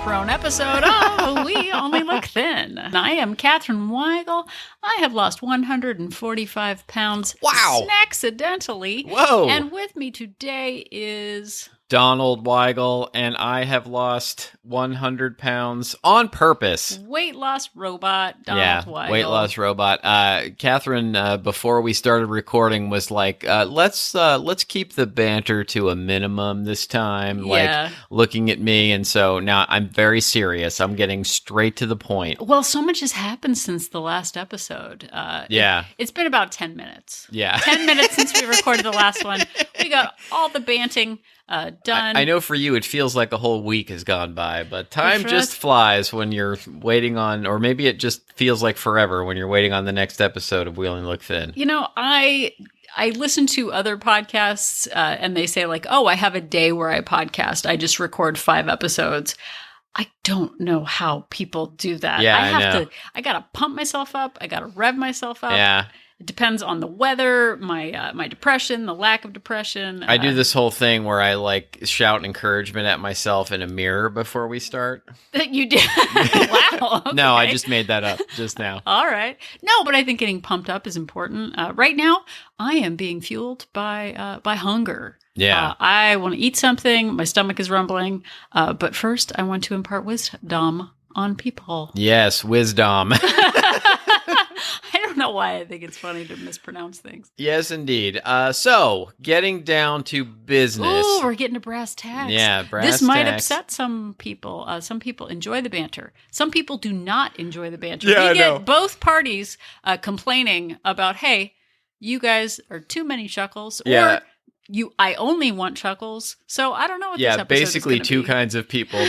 chaperone episode of We Only Look Thin. I am Catherine Weigel. I have lost 145 pounds. Wow. Snacksidentally. Whoa. And with me today is... Donald Weigel, and I have lost 100 pounds on purpose. Weight loss robot, Donald Weigel. Weight loss robot. Catherine, before we started recording, was like, let's keep the banter to a minimum this time. Yeah. Like, looking at me, and so now I'm very serious. I'm getting straight to the point. Well, so much has happened since the last episode. It's been about 10 minutes. Yeah. 10 minutes since we recorded the last one. We got all the banting done. I know for you it feels like a whole week has gone by, but time just flies when you're waiting on, or maybe it just feels like forever when you're waiting on the next episode of We Only Look Thin. You know, I listen to other podcasts and they say like, oh, I have a day where I podcast. I just record 5 episodes. I don't know how people do that. Yeah, I gotta pump myself up. I gotta rev myself up. Yeah. It depends on the weather, my depression, the lack of depression. I do this whole thing where I like shout encouragement at myself in a mirror before we start. You do? Wow. Okay. No, I just made that up just now. All right. No, but I think getting pumped up is important. Right now, I am being fueled by hunger. Yeah. I want to eat something. My stomach is rumbling. But first, I want to impart wisdom on people. Yes, wisdom. I don't know why I think it's funny to mispronounce things. Yes, indeed. So, getting down to business. Oh, we're getting to brass tacks. Yeah, brass tacks. This might upset some people. Some people enjoy the banter. Some people do not enjoy the banter. Yeah, we I get know. both parties complaining about, hey, you guys are too many chuckles. Yeah. Or I only want chuckles. So I don't know what this episode basically is gonna two be. kinds of people.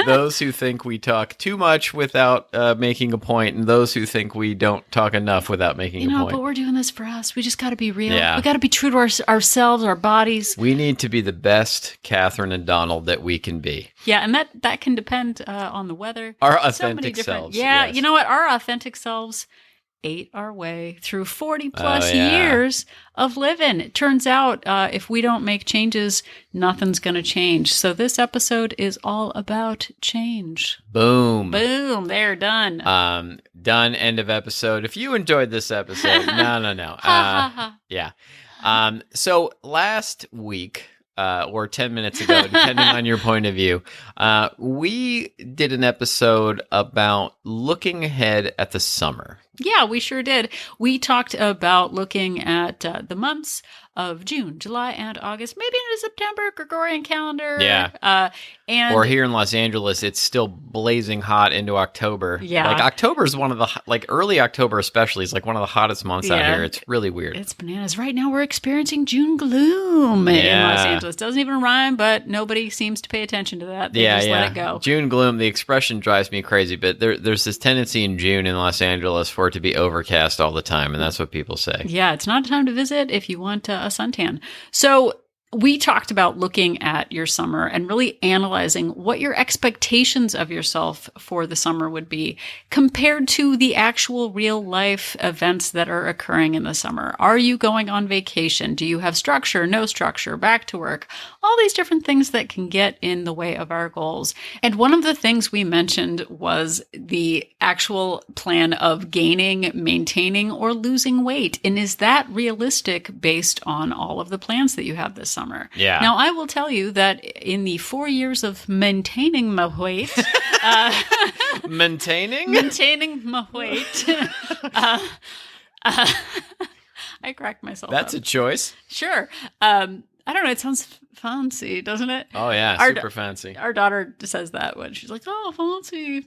Those who think we talk too much without making a point, and those who think we don't talk enough without making a point. But we're doing this for us. We just got to be real. Yeah. We got to be true to ourselves, our bodies. We need to be the best Catherine and Donald that we can be. Yeah, and that can depend on the weather. Our So many authentic different- selves. Yeah, yes. you know what? Our authentic selves ate our way through 40 plus Oh, yeah. years of living. It turns out if we don't make changes, nothing's going to change. So this episode is all about change. Boom. Boom. They're done. Done. End of episode. If you enjoyed this episode, no. Ha, ha, ha. Yeah. So last week, or 10 minutes ago, depending on your point of view, we did an episode about looking ahead at the summer. Yeah, we sure did. We talked about looking at the months of June, July, and August, maybe into September, Gregorian calendar. Yeah. And Or here in Los Angeles, it's still blazing hot into October. Yeah. Like October is one of the, like early October especially, is like one of the hottest months out Yeah. here. It's really weird. it's bananas. Right now, we're experiencing June gloom in Yeah. Los Angeles. Doesn't even rhyme, but nobody seems to pay attention to that. They just let it go. June gloom, the expression drives me crazy, but there's this tendency in June in Los Angeles for it to be overcast all the time, and that's what people say. Yeah, it's not a time to visit if you want a suntan. So we talked about looking at your summer and really analyzing what your expectations of yourself for the summer would be compared to the actual real life events that are occurring in the summer. Are you going on vacation? Do you have structure, no structure, back to work? All these different things that can get in the way of our goals. And one of the things we mentioned was the actual plan of gaining, maintaining, or losing weight. And is that realistic based on all of the plans that you have this summer? Yeah. Now, I will tell you that in the 4 years of maintaining my weight, Maintaining? maintaining my weight, I cracked myself That's up. a choice. Sure. I don't know. It sounds fancy, doesn't it? Oh, yeah. Our- Super fancy. Our daughter says that when she's like, oh, fancy,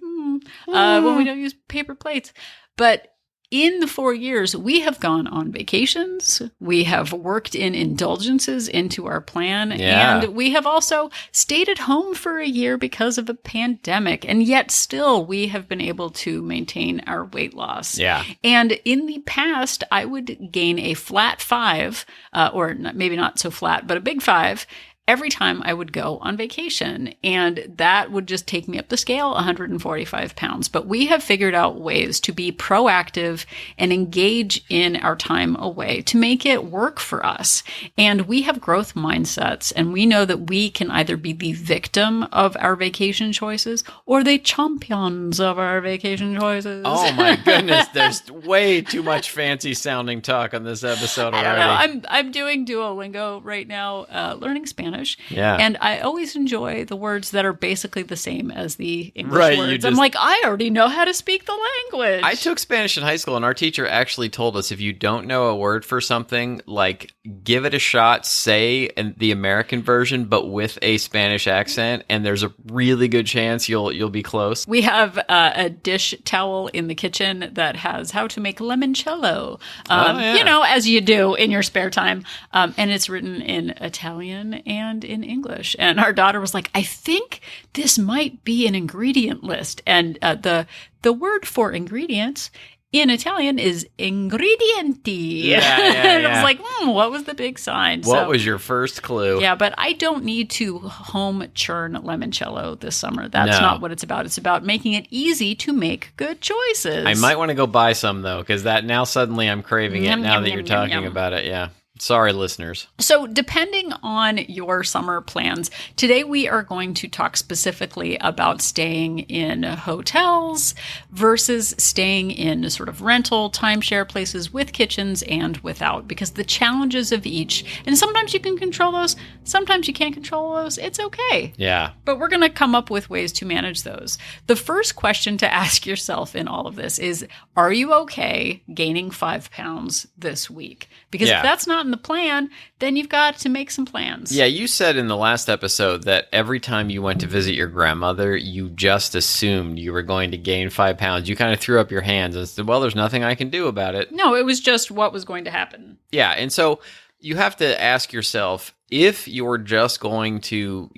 when we don't use paper plates. But in the 4 years, we have gone on vacations. We have worked in indulgences into our plan. Yeah. And we have also stayed at home for a year because of a pandemic. And yet still, we have been able to maintain our weight loss. Yeah. And in the past, I would gain a flat 5, or maybe not so flat, but a big 5. every time I would go on vacation. And that would just take me up the scale 145 pounds. But we have figured out ways to be proactive and engage in our time away to make it work for us. And we have growth mindsets, and we know that we can either be the victim of our vacation choices or the champions of our vacation choices. Oh my goodness, there's way too much fancy sounding talk on this episode already. I don't know. I'm doing Duolingo right now, learning Spanish. Yeah. And I always enjoy the words that are basically the same as the English Right, words. I'm like, I already know how to speak the language. I took Spanish in high school, and our teacher actually told us if you don't know a word for something, like give it a shot, say the American version, but with a Spanish accent, and there's a really good chance you'll be close. We have a dish towel in the kitchen that has how to make limoncello, as you do in your spare time. And it's written in Italian and in English. And our daughter was like, I think this might be an ingredient list. And the word for ingredients in Italian is ingredienti. Yeah. And I was like, what was the big sign? What was your first clue? Yeah, but I don't need to home churn limoncello this summer. That's not what it's about. It's about making it easy to make good choices. I might want to go buy some, though, because now suddenly I'm craving it now that you're talking about it. Yeah. Sorry, listeners. So depending on your summer plans, today we are going to talk specifically about staying in hotels versus staying in sort of rental timeshare places with kitchens and without, because the challenges of each, and sometimes you can control those, sometimes you can't control those. It's okay. Yeah. But we're going to come up with ways to manage those. The first question to ask yourself in all of this is, are you okay gaining 5 pounds this week? Because if that's not in the plan, then you've got to make some plans. Yeah, you said in the last episode that every time you went to visit your grandmother, you just assumed you were going to gain 5 pounds. You kind of threw up your hands and said, well, there's nothing I can do about it. No, it was just what was going to happen. Yeah, and so you have to ask yourself, if you're just going to,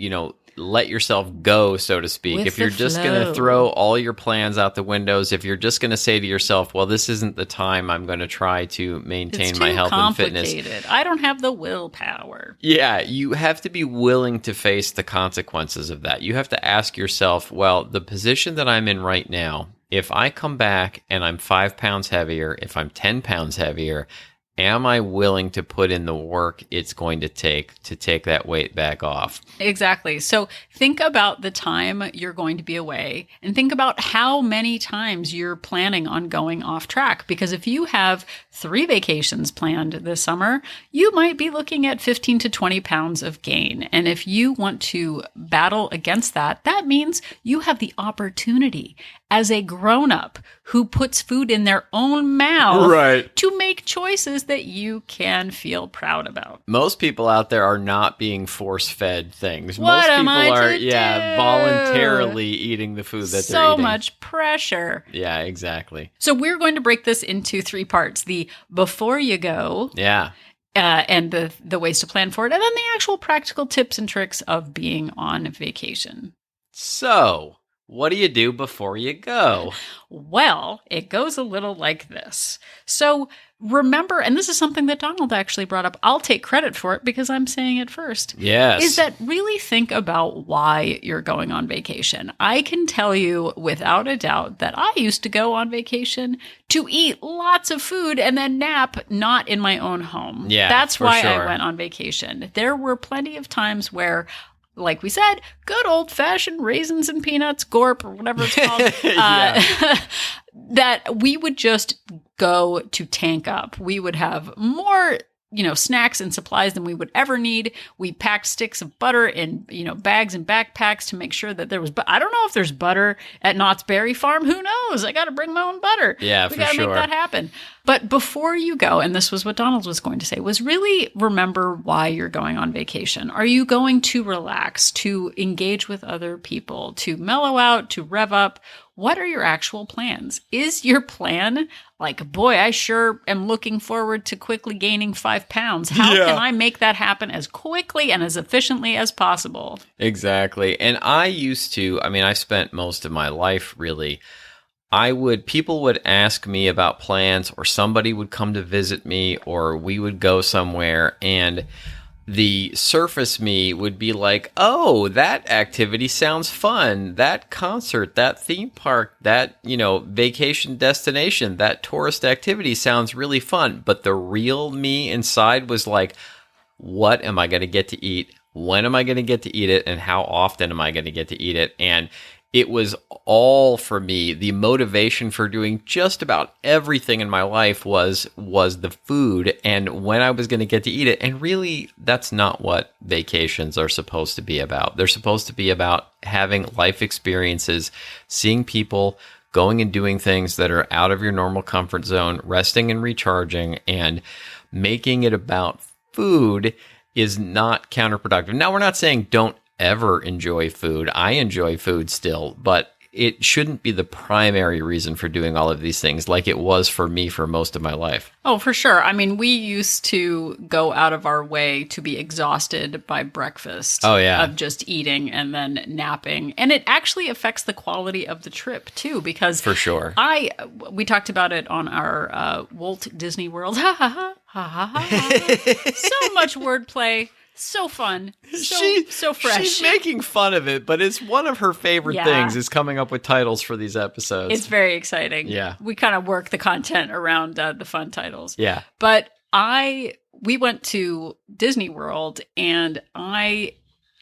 let yourself go, so to speak, if you're just going to throw all your plans out the windows, if you're just going to say to yourself, well, this isn't the time I'm going to try to maintain my health and fitness. I don't have the willpower. Yeah, you have to be willing to face the consequences of that. You have to ask yourself, well, the position that I'm in right now, if I come back and I'm 5 pounds heavier, if I'm 10 pounds heavier, am I willing to put in the work it's going to take that weight back off? Exactly. So think about the time you're going to be away and think about how many times you're planning on going off track. Because if you have 3 vacations planned this summer, you might be looking at 15 to 20 pounds of gain. And if you want to battle against that, that means you have the opportunity as a grown-up who puts food in their own mouth to make choices that you can feel proud about. Most people out there are not being force-fed things. What Most people are do? Voluntarily eating the food that they're So eating. much pressure. Yeah, exactly. So we're going to break this into 3 parts. The before you go. Yeah. And the ways to plan for it. And then the actual practical tips and tricks of being on vacation. So, what do you do before you go? Well, it goes a little like this. So remember, and this is something that Donald actually brought up, I'll take credit for it because I'm saying it first. Yes. Is that really think about why you're going on vacation. I can tell you without a doubt that I used to go on vacation to eat lots of food and then nap, not in my own home. Yeah, that's why sure. I went on vacation. There were plenty of times where, like we said, good old-fashioned raisins and peanuts, gorp, or whatever it's called, that we would just go to tank up. We would have more, snacks and supplies than we would ever need. We packed sticks of butter in, bags and backpacks to make sure that there was, I don't know if there's butter at Knott's Berry Farm. Who knows? I got to bring my own butter. Yeah, we got to make that happen. But before you go, and this was what Donald was going to say, was really remember why you're going on vacation. Are you going to relax, to engage with other people, to mellow out, to rev up? What are your actual plans? Is your plan like, boy, I sure am looking forward to quickly gaining 5 pounds. How can I make that happen as quickly and as efficiently as possible? Exactly. And I spent most of my life really, people would ask me about plans, or somebody would come to visit me, or we would go somewhere, and the surface me would be like, oh, that activity sounds fun. That concert, that theme park, that, vacation destination, that tourist activity sounds really fun. But the real me inside was like, what am I going to get to eat? When am I going to get to eat it? And how often am I going to get to eat it? And it was all for me. The motivation for doing just about everything in my life was the food and when I was going to get to eat it. And really, that's not what vacations are supposed to be about. They're supposed to be about having life experiences, seeing people, going and doing things that are out of your normal comfort zone, resting and recharging, and making it about food is not counterproductive. Now, we're not saying don't ever enjoy food. I enjoy food still, but it shouldn't be the primary reason for doing all of these things like it was for me for most of my life. Oh, for sure. I mean, we used to go out of our way to be exhausted by breakfast. Oh, yeah. Of just eating and then napping. And it actually affects the quality of the trip, too, because for sure. We talked about it on our WOLT Disney World. Ha ha ha ha ha ha. So much wordplay. So fun. So fresh. She's making fun of it, but it's one of her favorite things is coming up with titles for these episodes. It's very exciting. Yeah. We kind of work the content around the fun titles. Yeah. But we went to Disney World and I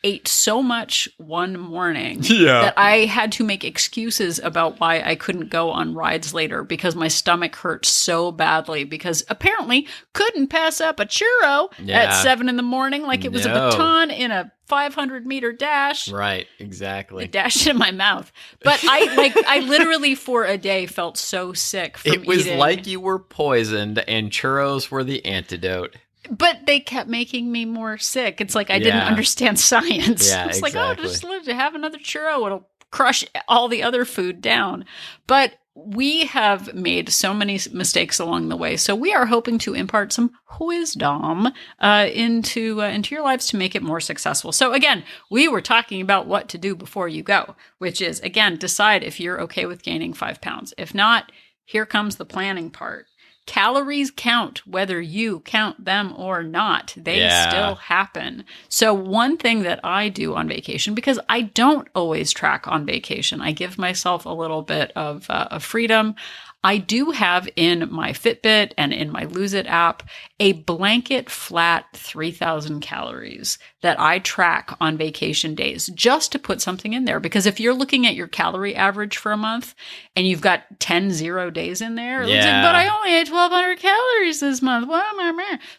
ate so much one morning that I had to make excuses about why I couldn't go on rides later because my stomach hurt so badly because apparently couldn't pass up a churro at 7 a.m. like it was a baton in a 500-meter dash. Right, exactly. It dashed in my mouth. But I literally for a day felt so sick from eating. It was like you were poisoned and churros were the antidote. But they kept making me more sick. It's like I didn't understand science. Yeah, it's exactly. like, just have another churro. It'll crush all the other food down. But we have made so many mistakes along the way. So we are hoping to impart some wisdom into your lives to make it more successful. So again, we were talking about what to do before you go, which is, again, decide if you're okay with gaining 5 pounds. If not, here comes the planning part. Calories count whether you count them or not. They still happen. So one thing that I do on vacation, because I don't always track on vacation, I give myself a little bit of freedom. I do have in my Fitbit and in my Lose It app a blanket flat 3,000 calories that I track on vacation days just to put something in there. Because if you're looking at your calorie average for a month and you've got 10 0 days in there, it's like, but I only ate 1,200 calories this month.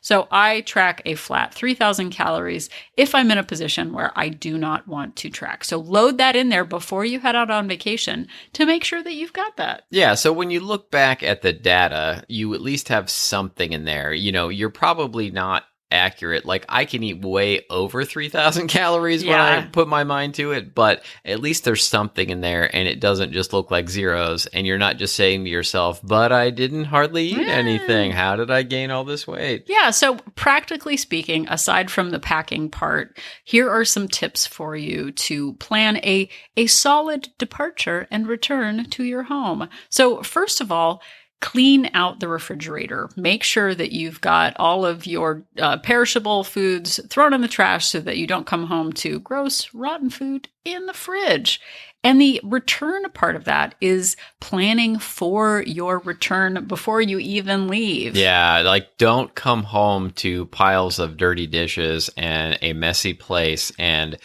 So I track a flat 3,000 calories if I'm in a position where I do not want to track. So load that in there before you head out on vacation to make sure that you've got that. Yeah. So when you look back at the data, you at least have something in there. You're probably not accurate. Like I can eat way over 3,000 calories when I put my mind to it, but at least there's something in there and it doesn't just look like zeros and you're not just saying to yourself, but I didn't hardly eat anything. How did I gain all this weight? Yeah. So practically speaking, aside from the packing part, here are some tips for you to plan a solid departure and return to your home. So first of all, clean out the refrigerator. Make sure that you've got all of your perishable foods thrown in the trash so that you don't come home to gross, rotten food in the fridge. And the return part of that is planning for your return before you even leave. Yeah, like don't come home to piles of dirty dishes and a messy place and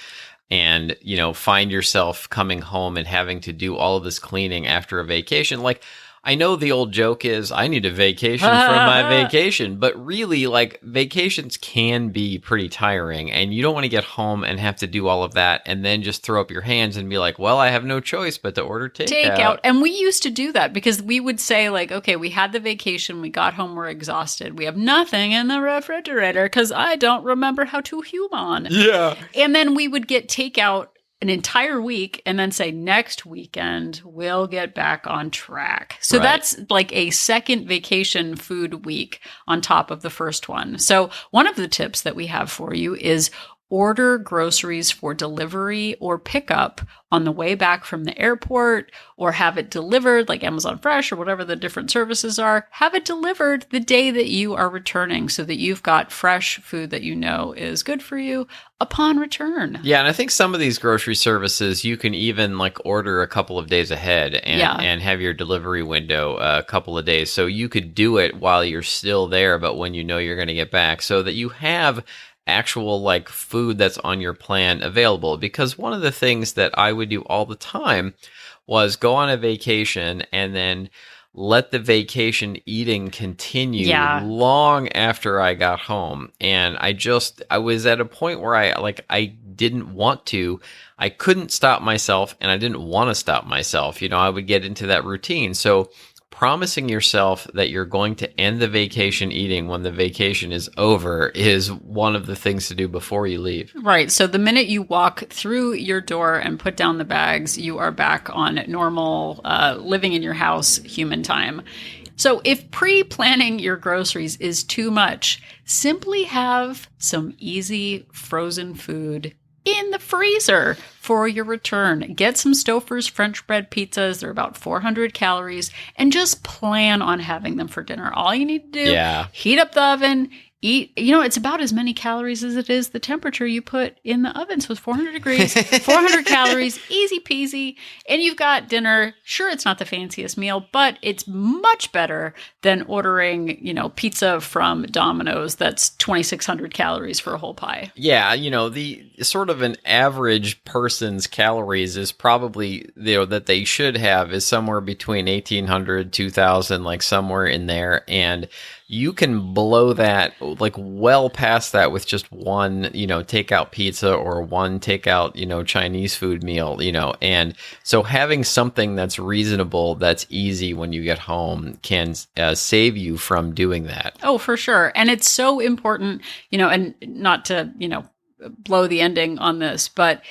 find yourself coming home and having to do all of this cleaning after a vacation. Like, I know the old joke is I need a vacation from my vacation, but really like vacations can be pretty tiring and you don't want to get home and have to do all of that and then just throw up your hands and be like, well, I have no choice but to order takeout. And we used to do that because we would say like, okay, we had the vacation, we got home, we're exhausted. We have nothing in the refrigerator because I don't remember how to human. Yeah. And then we would get takeout an entire week and then say next weekend we'll get back on track. So that's like a second vacation food week on top of the first one. So one of the tips that we have for you is order groceries for delivery or pickup on the way back from the airport, or have it delivered like Amazon Fresh or whatever the different services are. Have it delivered the day that you are returning so that you've got fresh food that you know is good for you upon return. Yeah, and I think some of these grocery services, you can even like order a couple of days ahead and have your delivery window a couple of days. So you could do it while you're still there, but when you know you're going to get back, so that you have actual like food that's on your plan available. Because one of the things that I would do all the time was go on a vacation and then let the vacation eating continue long after I got home. And I was at a point where I didn't want to. I couldn't stop myself, and I didn't want to stop myself. I would get into that routine. So promising yourself that you're going to end the vacation eating when the vacation is over is one of the things to do before you leave. Right. So the minute you walk through your door and put down the bags, you are back on normal, living in your house human time. So if pre-planning your groceries is too much, simply have some easy frozen food in the freezer for your return. Get some Stouffer's French bread pizzas. They're about 400 calories, and just plan on having them for dinner. All you need to do, heat up the oven, eat. It's about as many calories as it is the temperature you put in the oven. So it's 400 degrees, 400 calories, easy peasy. And you've got dinner. Sure, it's not the fanciest meal, but it's much better than ordering, pizza from Domino's that's 2,600 calories for a whole pie. Yeah, the sort of an average person's calories is probably, that they should have is somewhere between 1,800, 2,000, like somewhere in there. And you can blow that like well past that with just one, takeout pizza or one takeout, Chinese food meal, and so having something that's reasonable, that's easy when you get home can save you from doing that. Oh, for sure. And it's so important, and not to, blow the ending on this, but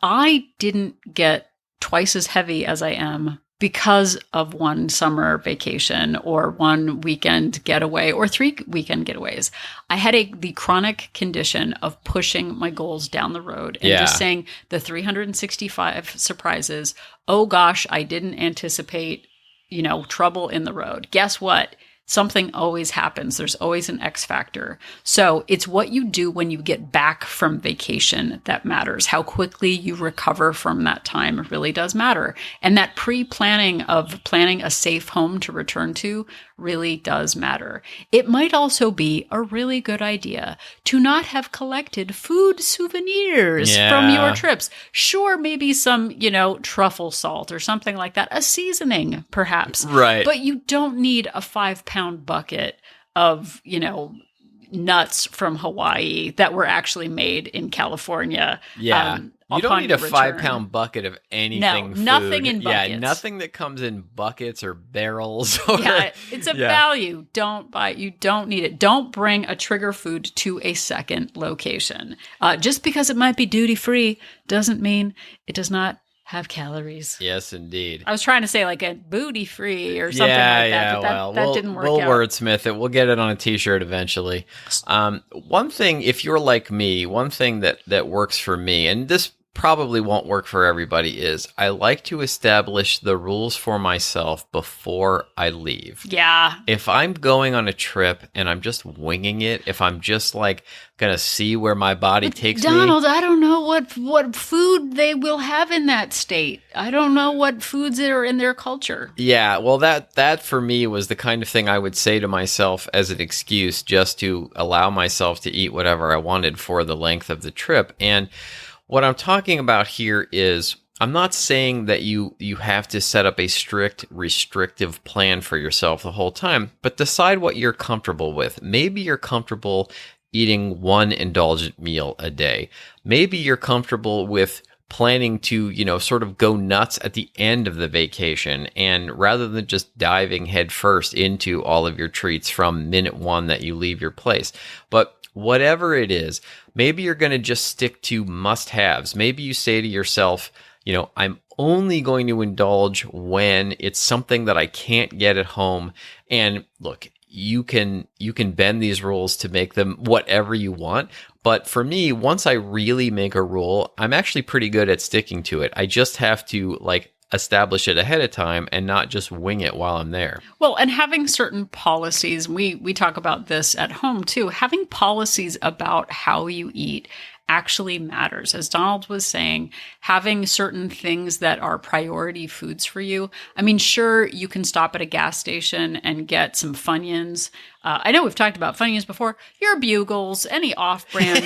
I didn't get twice as heavy as I am because of one summer vacation or one weekend getaway or 3 weekend getaways. I had the chronic condition of pushing my goals down the road and just saying the 365 surprises. Oh gosh, I didn't anticipate, trouble in the road. Guess what? Something always happens. There's always an X factor. So it's what you do when you get back from vacation that matters. How quickly you recover from that time really does matter. And that pre-planning of planning a safe home to return to really does matter. It might also be a really good idea to not have collected food souvenirs from your trips. Sure, maybe some, truffle salt or something like that, a seasoning perhaps. Right. But you don't need a 5-pound bucket of, nuts from Hawaii that were actually made in California. Yeah. You don't need a 5-pound bucket of anything. No, food. nothing in buckets. Yeah, nothing that comes in buckets or barrels. It's a value. Don't buy it. You don't need it. Don't bring a trigger food to a second location. Just because it might be duty free doesn't mean it does not have calories. Yes, indeed. I was trying to say like a booty free or something like that, but that didn't work out. We'll wordsmith it. We'll get it on a t-shirt eventually. One thing, if you're like me, one thing that works for me, and this probably won't work for everybody, is I like to establish the rules for myself before I leave. Yeah. If I'm going on a trip and I'm just winging it, if I'm just like going to see where my body takes me. Donald, I don't know what food they will have in that state. I don't know what foods are in their culture. Yeah, well, that for me was the kind of thing I would say to myself as an excuse just to allow myself to eat whatever I wanted for the length of the trip. And what I'm talking about here is, I'm not saying that you have to set up a strict, restrictive plan for yourself the whole time, but decide what you're comfortable with. Maybe you're comfortable eating one indulgent meal a day. Maybe you're comfortable with planning to, sort of go nuts at the end of the vacation, and rather than just diving headfirst into all of your treats from minute one that you leave your place. But whatever it is, maybe you're going to just stick to must-haves. Maybe you say to yourself, I'm only going to indulge when it's something that I can't get at home. And look, you can bend these rules to make them whatever you want. But for me, once I really make a rule, I'm actually pretty good at sticking to it. I just have to establish it ahead of time and not just wing it while I'm there. Well, and having certain policies, we talk about this at home too, having policies about how you eat actually matters. As Donald was saying, having certain things that are priority foods for you. I mean, sure, you can stop at a gas station and get some Funyuns. I know we've talked about Funyuns before. Your Bugles, any off-brand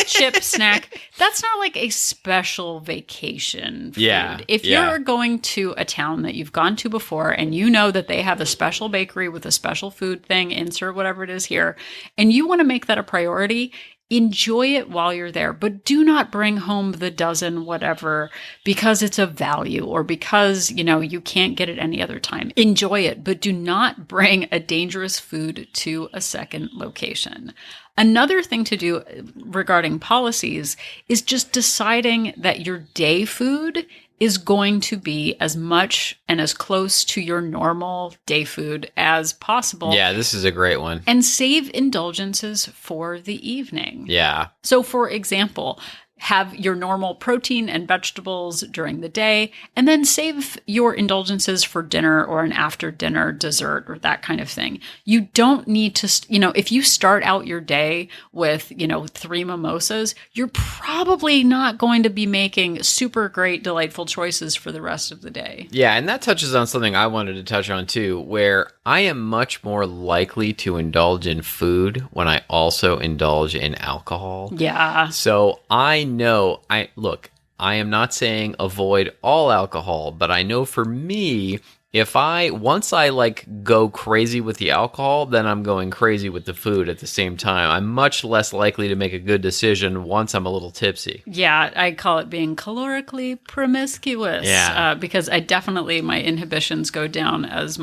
chip snack, that's not like a special vacation food. Yeah, if you're going to a town that you've gone to before and you know that they have a special bakery with a special food thing, insert whatever it is here, and you want to make that a priority, enjoy it while you're there, but do not bring home the dozen whatever because it's of value or because, you can't get it any other time. Enjoy it, but do not bring a dangerous food to a second location. Another thing to do regarding policies is just deciding that your day food is going to be as much and as close to your normal day food as possible. Yeah, this is a great one. And save indulgences for the evening. Yeah. So, for example, have your normal protein and vegetables during the day, and then save your indulgences for dinner or an after dinner dessert or that kind of thing. You don't need to, if you start out your day with, 3 mimosas, you're probably not going to be making super great, delightful choices for the rest of the day. Yeah, and that touches on something I wanted to touch on too, where I am much more likely to indulge in food when I also indulge in alcohol. Yeah. So I am not saying avoid all alcohol, but I know for me, once I go crazy with the alcohol, then I'm going crazy with the food at the same time. I'm much less likely to make a good decision once I'm a little tipsy. Yeah, I call it being calorically promiscuous. Yeah. Because my inhibitions go down as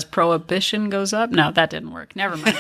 prohibition goes up. No, that didn't work. Never mind.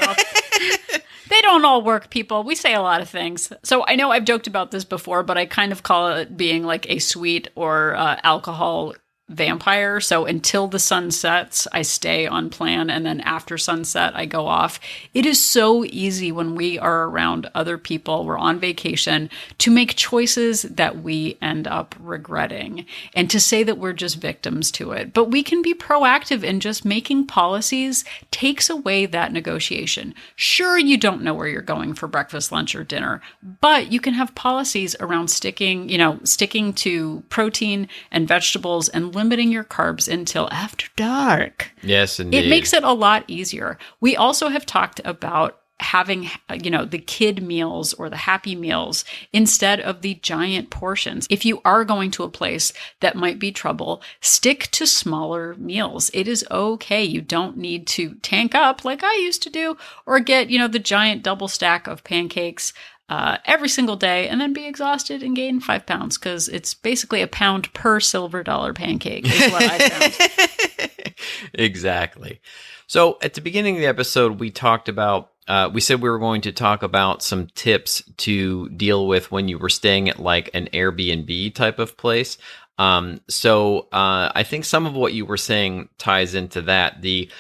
They don't all work, people. We say a lot of things. So I know I've joked about this before, but I kind of call it being like a sweet or alcohol vampire. So until the sun sets, I stay on plan. And then after sunset, I go off. It is so easy when we are around other people, we're on vacation, to make choices that we end up regretting and to say that we're just victims to it. But we can be proactive in just making policies takes away that negotiation. Sure, you don't know where you're going for breakfast, lunch, or dinner, but you can have policies around sticking to protein and vegetables and limiting your carbs until after dark. Yes, indeed. It makes it a lot easier. We also have talked about having, the kid meals or the happy meals instead of the giant portions. If you are going to a place that might be trouble, stick to smaller meals. It is okay. You don't need to tank up like I used to do or get, the giant double stack of pancakes every single day and then be exhausted and gain 5 pounds because it's basically £1 per silver dollar pancake is what I found. Exactly. So at the beginning of the episode, we talked about, we said we were going to talk about some tips to deal with when you were staying at like an Airbnb type of place. So I think some of what you were saying ties into that, the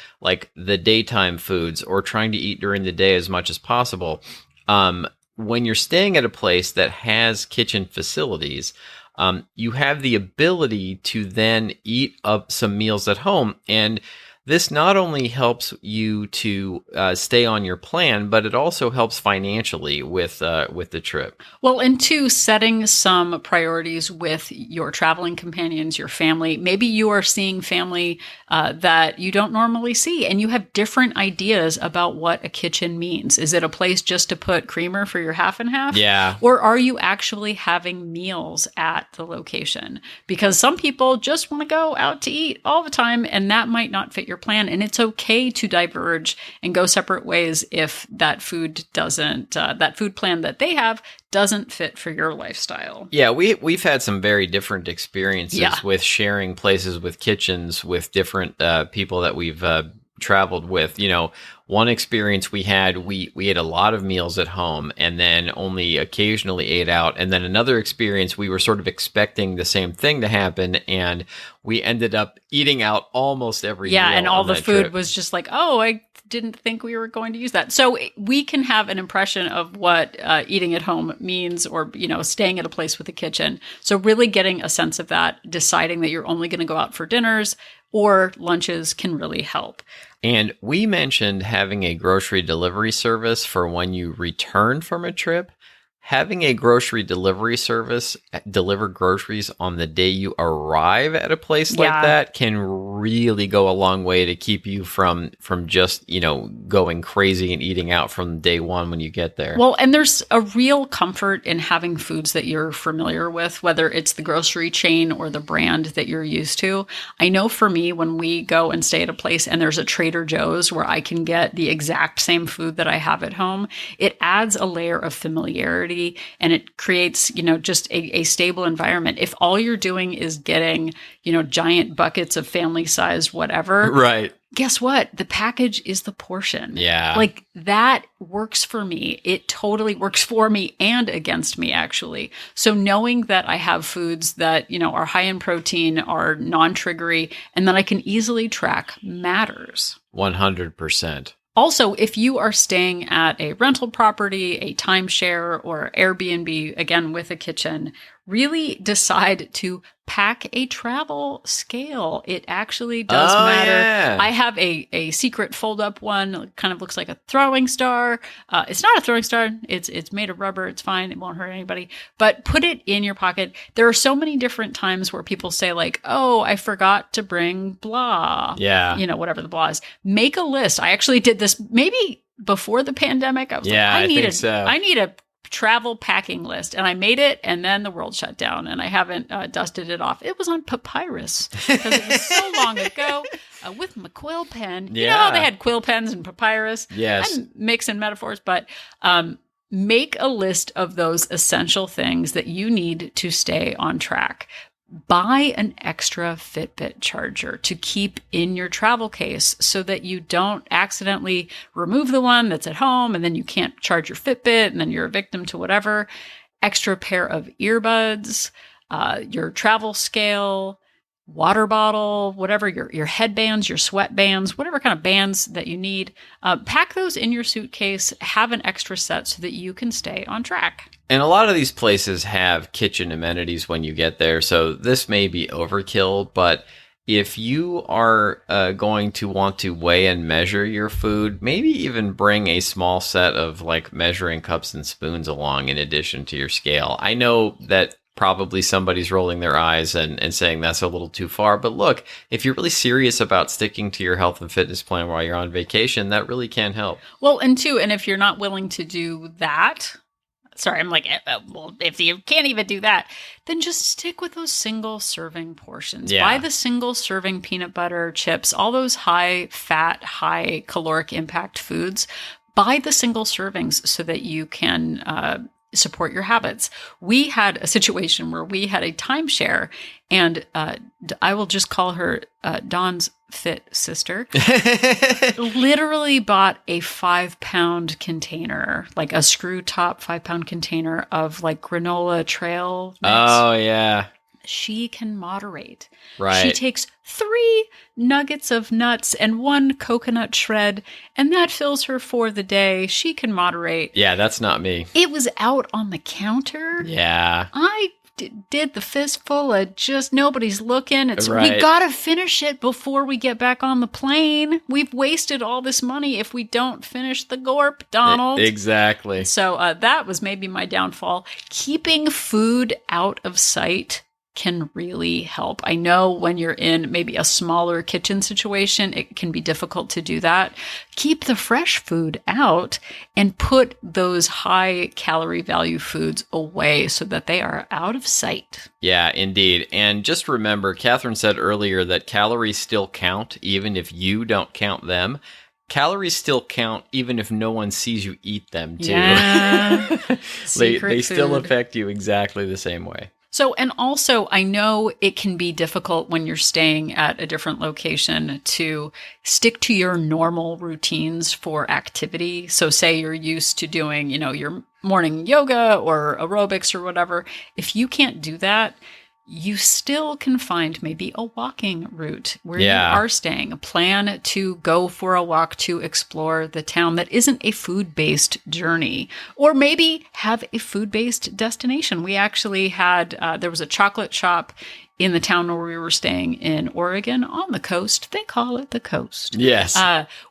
daytime foods or trying to eat during the day as much as possible. When you're staying at a place that has kitchen facilities, you have the ability to then eat up some meals at home. And this not only helps you to stay on your plan, but it also helps financially with the trip. Well, and two, setting some priorities with your traveling companions, your family. Maybe you are seeing family that you don't normally see, and you have different ideas about what a kitchen means. Is it a place just to put creamer for your half and half? Yeah. Or are you actually having meals at the location? Because some people just want to go out to eat all the time, and that might not fit your plan. And it's okay to diverge and go separate ways if that food doesn't, that food plan that they have doesn't fit for your lifestyle. Yeah, we've had some very different experiences with sharing places with kitchens with different people that we've traveled with. One experience we had, we ate a lot of meals at home and then only occasionally ate out. And then another experience, we were sort of expecting the same thing to happen, and we ended up eating out almost every meal. Yeah, and all on the that food trip. was just like, oh, didn't think we were going to use that. So we can have an impression of what eating at home means, or, staying at a place with a kitchen. So really getting a sense of that, deciding that you're only going to go out for dinners or lunches can really help. And we mentioned having a grocery delivery service for when you return from a trip. Having a grocery delivery service deliver groceries on the day you arrive at a place like that can really go a long way to keep you from just, going crazy and eating out from day one when you get there. Well, and there's a real comfort in having foods that you're familiar with, whether it's the grocery chain or the brand that you're used to. I know for me, when we go and stay at a place and there's a Trader Joe's where I can get the exact same food that I have at home, it adds a layer of familiarity. And it creates, just a stable environment. If all you're doing is getting, giant buckets of family size, whatever. Right. Guess what? The package is the portion. Yeah. Like that works for me. It totally works for me and against me, actually. So knowing that I have foods that, are high in protein, are non-triggery, and that I can easily track matters. 100%. Also, if you are staying at a rental property, a timeshare, or Airbnb, again with a kitchen, really decide to pack a travel scale. It actually does matter. Yeah. I have a secret fold-up one. It kind of looks like a throwing star. It's not a throwing star. It's made of rubber. It's fine. It won't hurt anybody. But put it in your pocket. There are so many different times where people say like, oh, I forgot to bring blah. Yeah. Whatever the blah is. Make a list. I actually did this maybe before the pandemic. I was I need a travel packing list, and I made it, and then the world shut down, and I haven't dusted it off. It was on papyrus because it was so long ago with my quill pen. You know how they had quill pens and papyrus? Yes. I'm mixing metaphors, but make a list of those essential things that you need to stay on track. Buy an extra Fitbit charger to keep in your travel case so that you don't accidentally remove the one that's at home and then you can't charge your Fitbit and then you're a victim to whatever. Extra pair of earbuds, your travel scale, water bottle, whatever, your headbands, your sweatbands, whatever kind of bands that you need. Pack those in your suitcase, have an extra set so that you can stay on track. And a lot of these places have kitchen amenities when you get there, so this may be overkill, but if you are going to want to weigh and measure your food, maybe even bring a small set of like measuring cups and spoons along in addition to your scale. I know that probably somebody's rolling their eyes and saying that's a little too far, but look, if you're really serious about sticking to your health and fitness plan while you're on vacation, that really can help. Well, and if you're not willing to do that, sorry, I'm like, well, if you can't even do that, then just stick with those single serving portions. Yeah. Buy the single serving peanut butter, chips, all those high fat, high caloric impact foods. Buy the single servings so that you can support your habits. We had a situation where we had a timeshare, and I will just call her Dawn's fit sister, literally bought a 5-pound container, like a screw top 5-pound container of like granola trail mix. Oh, yeah. She can moderate. Right. She takes 3 nuggets of nuts and 1 coconut shred, and that fills her for the day. She can moderate. Yeah, that's not me. It was out on the counter. Yeah. I did the fistful of just nobody's looking. Right. We got to finish it before we get back on the plane. We've wasted all this money if we don't finish the gorp, Donald. Exactly. So that was maybe my downfall. Keeping food out of sight can really help. I know when you're in maybe a smaller kitchen situation, it can be difficult to do that. Keep the fresh food out and put those high calorie value foods away so that they are out of sight. Yeah, indeed. And just remember, Catherine said earlier that calories still count even if you don't count them. Calories still count even if no one sees you eat them too. Yeah. They still affect you exactly the same way. So, and also I know it can be difficult when you're staying at a different location to stick to your normal routines for activity. So say you're used to doing, your morning yoga or aerobics or whatever. If you can't do that, you still can find maybe a walking route where Yeah. you are staying. Plan to go for a walk to explore the town that isn't a food-based journey, or maybe have a food-based destination. We actually had, there was a chocolate shop in the town where we were staying in Oregon on the coast. They call it the coast. Yes.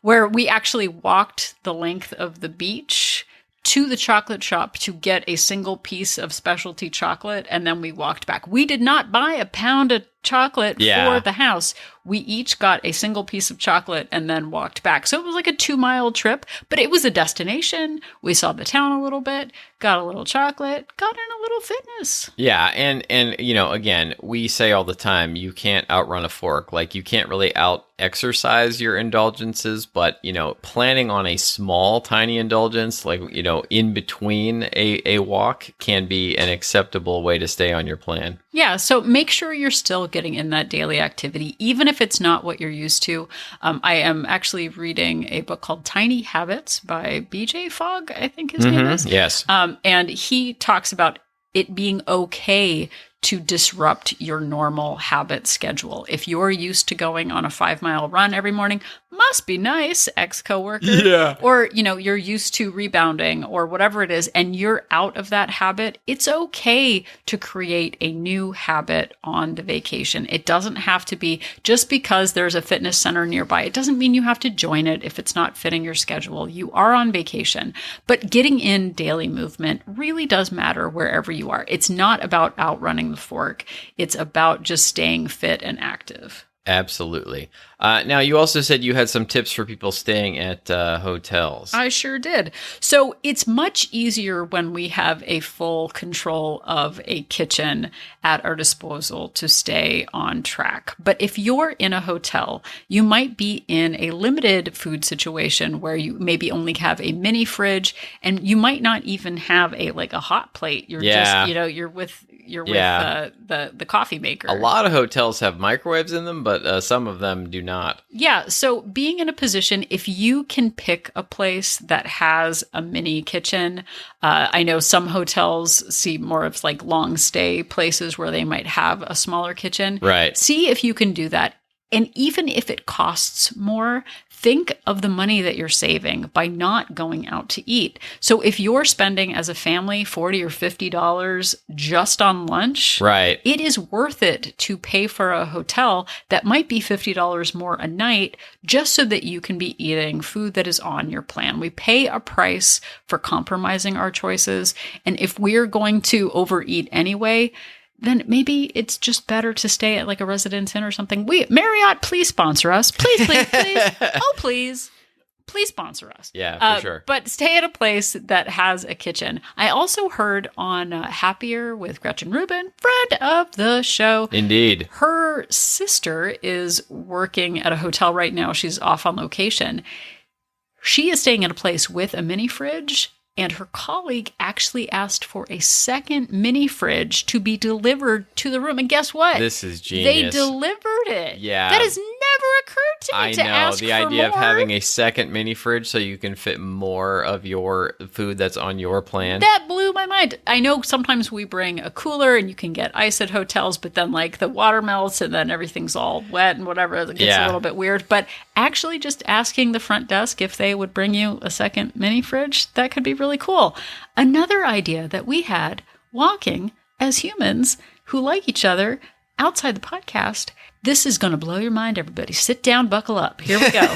Where we actually walked the length of the beach to the chocolate shop to get a single piece of specialty chocolate, and then we walked back. We did not buy a pound of chocolate for the house. We each got a single piece of chocolate and then walked back. So it was like a 2-mile trip, but it was a destination. We saw the town a little bit, got a little chocolate, got in a little fitness. Yeah, and you know, again, we say all the time, you can't outrun a fork. Like, you can't really out exercise your indulgences, but, you know, planning on a small, tiny indulgence, like, you know, in between a walk can be an acceptable way to stay on your plan. Yeah, so make sure you're still getting in that daily activity, even if it's not what you're used to. I am actually reading a book called Tiny Habits by BJ Fogg, I think his name is. Yes. And he talks about it being okay to disrupt your normal habit schedule. If you're used to going on a 5-mile run every morning, must be nice, ex-coworker. Yeah. Or, you know, you're used to rebounding or whatever it is, and you're out of that habit. It's okay to create a new habit on the vacation. It doesn't have to be just because there's a fitness center nearby. It doesn't mean you have to join it if it's not fitting your schedule. You are on vacation, but getting in daily movement really does matter wherever you are. It's not about outrunning the fork. It's about just staying fit and active. Absolutely. Now, you also said you had some tips for people staying at hotels. I sure did. So it's much easier when we have a full control of a kitchen at our disposal to stay on track. But if you're in a hotel, you might be in a limited food situation where you maybe only have a mini fridge, and you might not even have a hot plate. You're just, you're with the coffee maker. A lot of hotels have microwaves in them, but some of them do not. Yeah. So being in a position, if you can pick a place that has a mini kitchen, I know some hotels see more of like long stay places where they might have a smaller kitchen. Right. See if you can do that. And even if it costs more, think of the money that you're saving by not going out to eat. So if you're spending as a family $40 or $50 just on lunch, right, it is worth it to pay for a hotel that might be $50 more a night just so that you can be eating food that is on your plan. We pay a price for compromising our choices. And if we're going to overeat anyway, then maybe it's just better to stay at like a Residence Inn or something. Marriott, please sponsor us. Please, please, please. Oh, please. Please sponsor us. Yeah, for sure. But stay at a place that has a kitchen. I also heard on Happier with Gretchen Rubin, friend of the show. Indeed. Her sister is working at a hotel right now. She's off on location. She is staying at a place with a mini fridge. And her colleague actually asked for a second mini fridge to be delivered to the room. And guess what? This is genius. They delivered it. Yeah. That has never occurred to me to ask for more. The idea of having a second mini fridge so you can fit more of your food that's on your plan. That blew my mind. I know sometimes we bring a cooler and you can get ice at hotels, but then like the water melts and then everything's all wet and whatever. It gets a little bit weird. But actually just asking the front desk if they would bring you a second mini fridge, that could be really cool. Another idea that we had walking as humans who like each other outside the podcast. This is going to blow your mind, everybody. Sit down, buckle up. Here we go.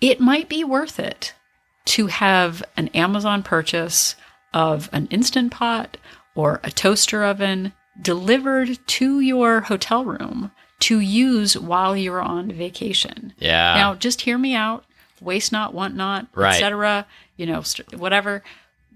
It might be worth it to have an Amazon purchase of an Instant Pot or a toaster oven delivered to your hotel room to use while you're on vacation. Yeah. Now, just hear me out. Waste not, want not, right, etc. Whatever.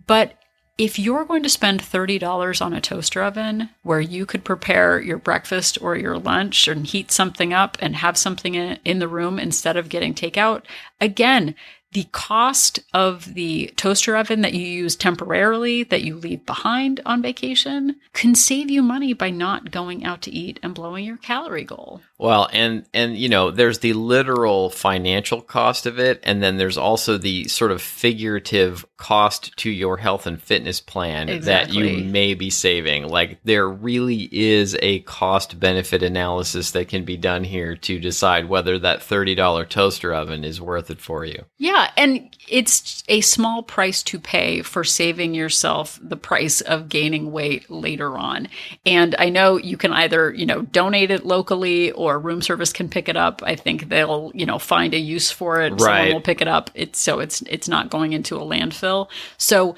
But if you're going to spend $30 on a toaster oven where you could prepare your breakfast or your lunch and heat something up and have something in the room instead of getting takeout, again, the cost of the toaster oven that you use temporarily, that you leave behind on vacation, can save you money by not going out to eat and blowing your calorie goal. Well, and there's the literal financial cost of it, and then there's also the sort of figurative cost to your health and fitness plan that you may be saving. Like, there really is a cost benefit analysis that can be done here to decide whether that $30 toaster oven is worth it for you. Yeah, and it's a small price to pay for saving yourself the price of gaining weight later on. And I know you can either, donate it locally, or room service can pick it up. I think they'll, find a use for it. Right. Someone will pick it up. It's not going into a landfill. So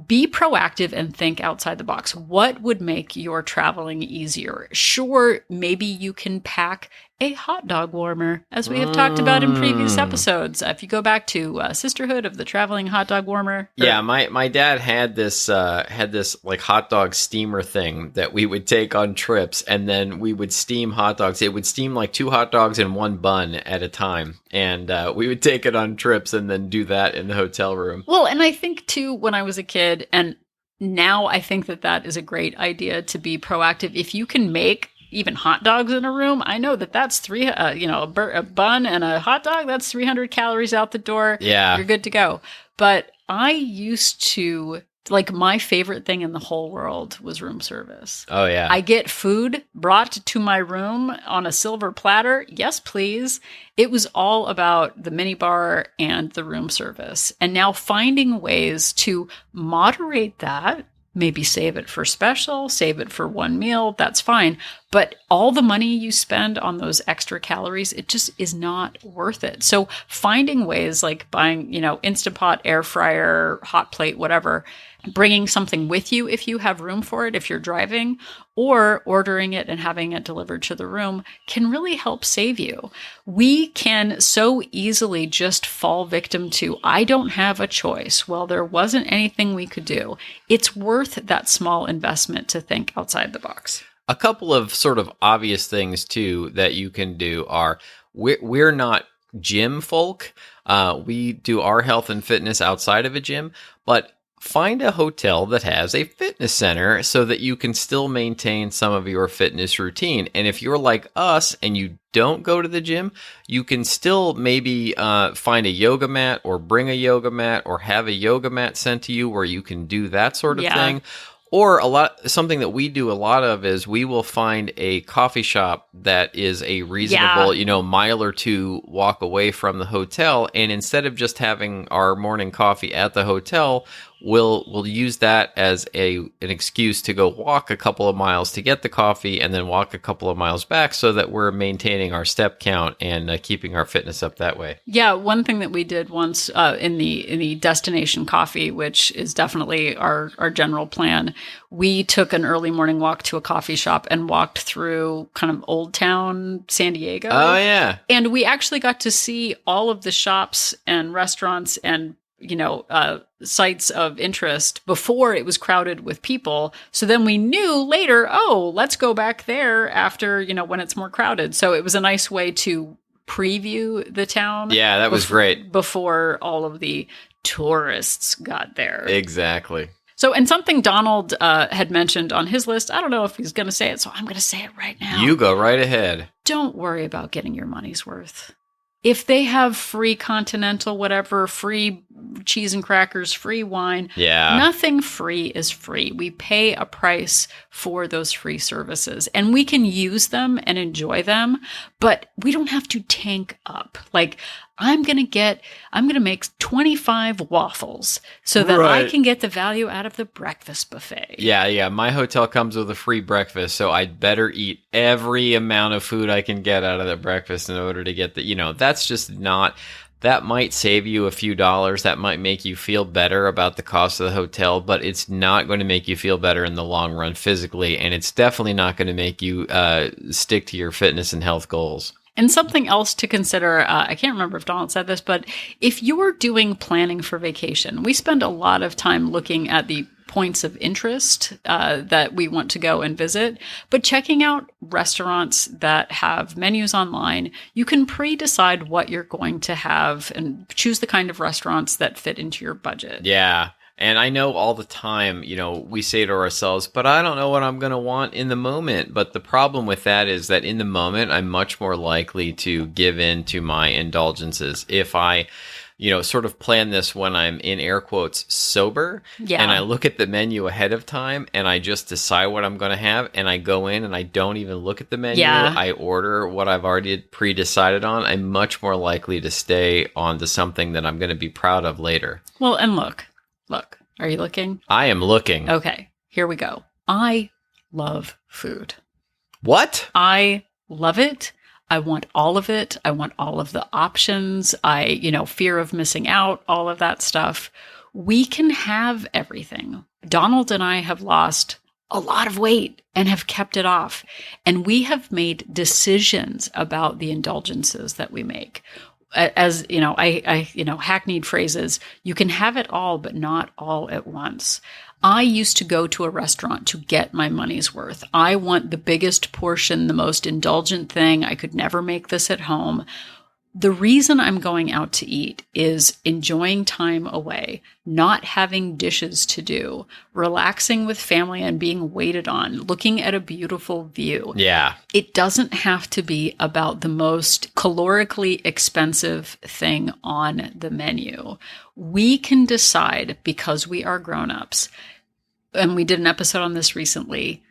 be proactive and think outside the box. What would make your traveling easier? Sure, maybe you can pack a hot dog warmer, as we have talked about in previous episodes. If you go back to Sisterhood of the traveling hot dog warmer. Yeah, my dad had this like hot dog steamer thing that we would take on trips, and then we would steam hot dogs. It would steam like 2 hot dogs in 1 bun at a time, and we would take it on trips and then do that in the hotel room. Well, and I think too, when I was a kid, and now I think that is a great idea to be proactive. If you can make even hot dogs in a room, I know that's a bun and a hot dog, that's 300 calories out the door. Yeah. You're good to go. But I used to, my favorite thing in the whole world was room service. Oh, yeah. I get food brought to my room on a silver platter. Yes, please. It was all about the minibar and the room service. And now finding ways to moderate that, maybe save it for special, save it for one meal, that's fine. But all the money you spend on those extra calories, it just is not worth it. So finding ways like buying, Instant Pot, air fryer, hot plate, whatever, bringing something with you if you have room for it, if you're driving, or ordering it and having it delivered to the room can really help save you. We can so easily just fall victim to, I don't have a choice. Well, there wasn't anything we could do. It's worth that small investment to think outside the box. A couple of sort of obvious things, too, that you can do are, we're not gym folk. We do our health and fitness outside of a gym, but find a hotel that has a fitness center so that you can still maintain some of your fitness routine. And if you're like us and you don't go to the gym, you can still maybe find a yoga mat, or bring a yoga mat, or have a yoga mat sent to you where you can do that sort of thing. Or something that we do a lot of is we will find a coffee shop that is a reasonable, mile or 2 walk away from the hotel. And instead of just having our morning coffee at the hotel, we'll use that as an excuse to go walk a couple of miles to get the coffee, and then walk a couple of miles back, so that we're maintaining our step count and keeping our fitness up that way. Yeah, one thing that we did once in the destination coffee, which is definitely our general plan, we took an early morning walk to a coffee shop and walked through kind of Old Town San Diego. Oh, yeah. And we actually got to see all of the shops and restaurants and sites of interest before it was crowded with people. So then we knew later, let's go back there after, when it's more crowded. So it was a nice way to preview the town. Yeah, that was great. Before all of the tourists got there. Exactly. So, and something Donald had mentioned on his list, I don't know if he's going to say it, so I'm going to say it right now. You go right ahead. Don't worry about getting your money's worth. If they have free continental, whatever, free cheese and crackers, free wine, nothing free is free. We pay a price for those free services, and we can use them and enjoy them, but we don't have to tank up. Like, I'm going to make 25 waffles so that I can get the value out of the breakfast buffet. Yeah. My hotel comes with a free breakfast, so I'd better eat every amount of food I can get out of the breakfast in order to get that's just not, that might save you a few dollars. That might make you feel better about the cost of the hotel, but it's not going to make you feel better in the long run physically, and it's definitely not going to make you stick to your fitness and health goals. And something else to consider, I can't remember if Donald said this, but if you're doing planning for vacation, we spend a lot of time looking at the points of interest that we want to go and visit, but checking out restaurants that have menus online, you can pre-decide what you're going to have and choose the kind of restaurants that fit into your budget. Yeah. And I know all the time, we say to ourselves, but I don't know what I'm going to want in the moment. But the problem with that is that in the moment, I'm much more likely to give in to my indulgences. If I, sort of plan this when I'm in air quotes sober, and I look at the menu ahead of time and I just decide what I'm going to have, and I go in and I don't even look at the menu. I order what I've already pre-decided on. I'm much more likely to stay on to something that I'm going to be proud of later. Well, and look, are you looking? I am looking. Okay, here we go. I love food. What? I love it. I want all of it. I want all of the options. Fear of missing out, all of that stuff. We can have everything. Donald and I have lost a lot of weight and have kept it off. And we have made decisions about the indulgences that we make. As hackneyed phrases, you can have it all, but not all at once. I used to go to a restaurant to get my money's worth. I want the biggest portion, the most indulgent thing. I could never make this at home. The reason I'm going out to eat is enjoying time away, not having dishes to do, relaxing with family and being waited on, looking at a beautiful view. Yeah. It doesn't have to be about the most calorically expensive thing on the menu. We can decide, because we are grown-ups, and we did an episode on this recently,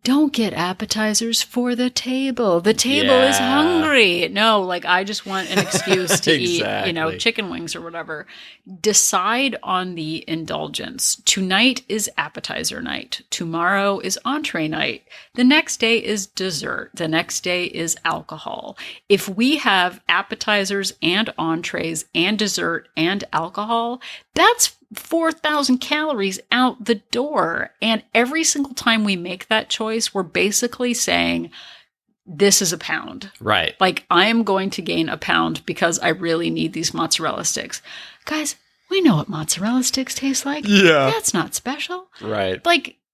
don't get appetizers for the table. The table is hungry. No, I just want an excuse to eat, chicken wings or whatever. Decide on the indulgence. Tonight is appetizer night. Tomorrow is entree night. The next day is dessert. The next day is alcohol. If we have appetizers and entrees and dessert and alcohol, that's 4,000 calories out the door. And every single time we make that choice, we're basically saying, this is a pound. Right. I am going to gain a pound because I really need these mozzarella sticks. Guys, we know what mozzarella sticks taste like. Yeah. That's not special. Right.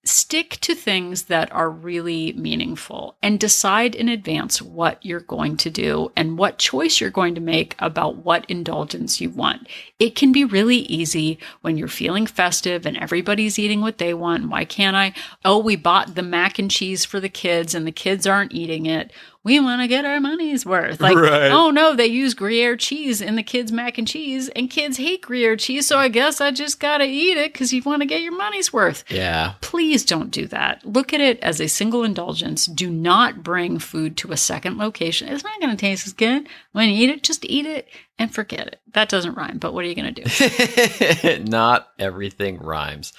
Stick to things that are really meaningful and decide in advance what you're going to do and what choice you're going to make about what indulgence you want. It can be really easy when you're feeling festive and everybody's eating what they want. Why can't I? Oh, we bought the mac and cheese for the kids and the kids aren't eating it. We want to get our money's worth. Right. Oh no, they use Gruyere cheese in the kids' mac and cheese, and kids hate Gruyere cheese, so I guess I just got to eat it because you want to get your money's worth. Yeah. Please don't do that. Look at it as a single indulgence. Do not bring food to a second location. It's not going to taste as good. When you eat it, just eat it and forget it. That doesn't rhyme, but what are you going to do? Not everything rhymes.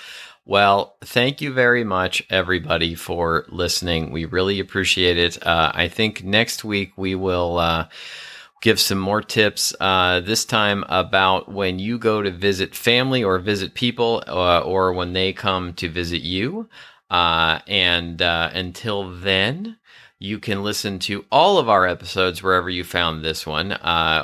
Well, thank you very much, everybody, for listening. We really appreciate it. I think next week we will give some more tips, this time about when you go to visit family or visit people, or when they come to visit you. And until then, you can listen to all of our episodes wherever you found this one,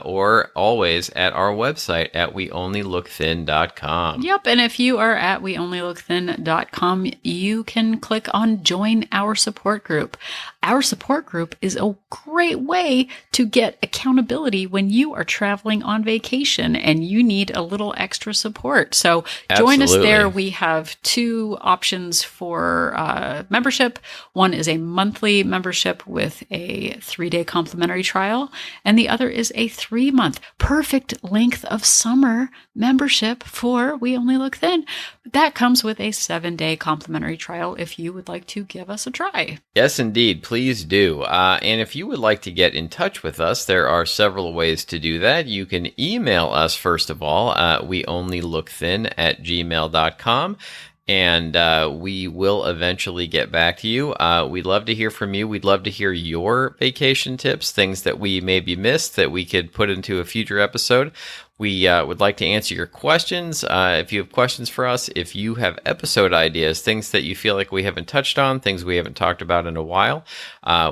or always at our website at weonlylookthin.com. Yep, and if you are at weonlylookthin.com, you can click on Join Our Support Group. Our support group is a great way to get accountability when you are traveling on vacation and you need a little extra support. So join us there. We have two options for membership. One is a monthly membership with a 3-day complimentary trial, and the other is a 3-month perfect length of summer membership for We Only Look Thin. That comes with a 7-day complimentary trial if you would like to give us a try. Yes, indeed. Please do. And if you would like to get in touch with us, there are several ways to do that. You can email us, first of all, weonlylookthin@gmail.com. And we will eventually get back to you. We'd love to hear from you. We'd love to hear your vacation tips, things that we maybe missed that we could put into a future episode. We would like to answer your questions. If you have questions for us, if you have episode ideas, things that you feel like we haven't touched on, things we haven't talked about in a while,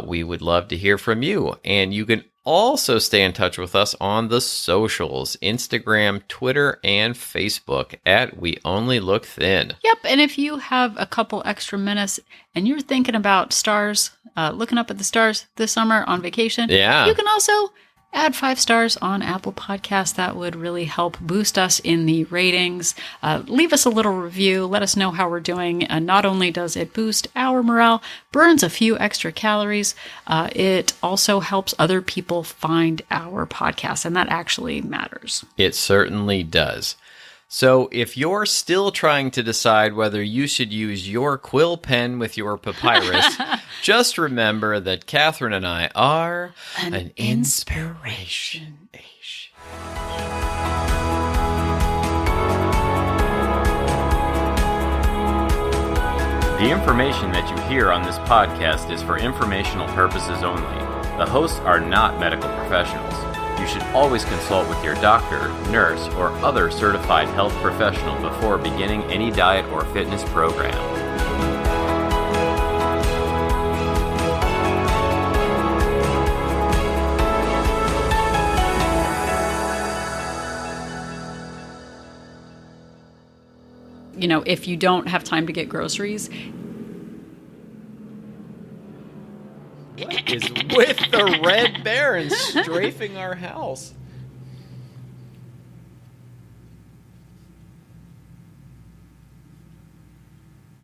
we would love to hear from you. And you can also stay in touch with us on the socials, Instagram, Twitter, and Facebook at We Only Look Thin. Yep, and if you have a couple extra minutes and you're thinking about stars, looking up at the stars this summer on vacation, you can also add 5 stars on Apple Podcasts. That would really help boost us in the ratings. Leave us a little review. Let us know how we're doing. And not only does it boost our morale, burns a few extra calories, it also helps other people find our podcast. And that actually matters. It certainly does. So if you're still trying to decide whether you should use your quill pen with your papyrus, just remember that Catherine and I are an inspiration. The information that you hear on this podcast is for informational purposes only. The hosts are not medical professionals. You should always consult with your doctor, nurse, or other certified health professional before beginning any diet or fitness program. You know, if you don't have time to get groceries, What is with the red baron strafing our house?